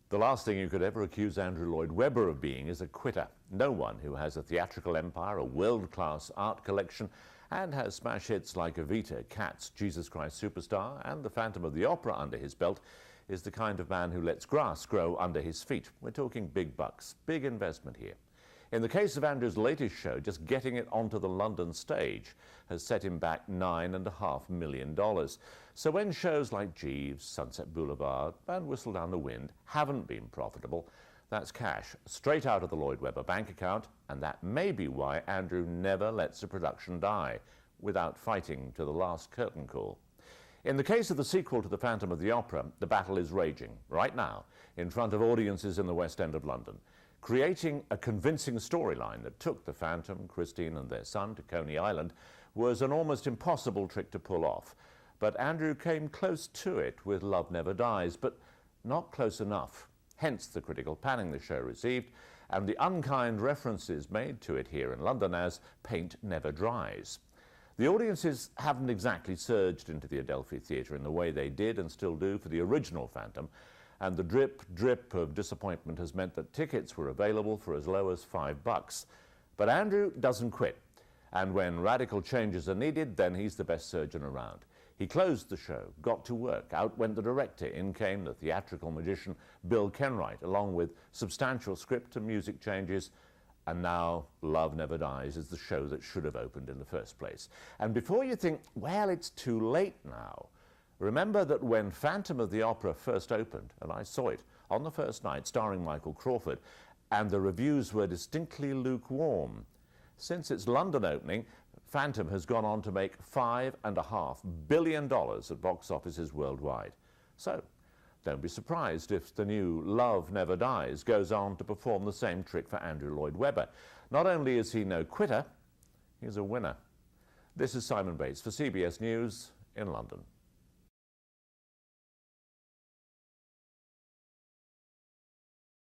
The last thing you could ever accuse Andrew Lloyd Webber of being is a quitter. No one who has a theatrical empire, a world-class art collection, and has smash hits like Evita, Cats, Jesus Christ Superstar, and The Phantom of the Opera under his belt is the kind of man who lets grass grow under his feet. We're talking big bucks, big investment here. In the case of Andrew's latest show, just getting it onto the London stage has set him back $9.5 million. So when shows like Jeeves, Sunset Boulevard and Whistle Down the Wind haven't been profitable, that's cash straight out of the Lloyd Webber bank account, and that may be why Andrew never lets a production die without fighting to the last curtain call. In the case of the sequel to The Phantom of the Opera, the battle is raging right now in front of audiences in the West End of London. Creating a convincing storyline that took the Phantom, Christine and their son to Coney Island was an almost impossible trick to pull off. But Andrew came close to it with Love Never Dies, but not close enough. Hence the critical panning the show received and the unkind references made to it here in London as paint never dries. The audiences haven't exactly surged into the Adelphi Theatre in the way they did and still do for the original Phantom, and the drip of disappointment has meant that tickets were available for as low as $5. But Andrew doesn't quit, and when radical changes are needed, then he's the best surgeon around. He closed the show, got to work, out went the director, in came the theatrical magician Bill Kenwright, along with substantial script and music changes, and now Love Never Dies is the show that should have opened in the first place. And before you think, well, it's too late now, remember that when Phantom of the Opera first opened, and I saw it on the first night starring Michael Crawford, and the reviews were distinctly lukewarm. Since its London opening, Phantom has gone on to make $5.5 billion at box offices worldwide. So, don't be surprised if the new Love Never Dies goes on to perform the same trick for Andrew Lloyd Webber. Not only is he no quitter, he's a winner. This is Simon Bates for CBS News in London.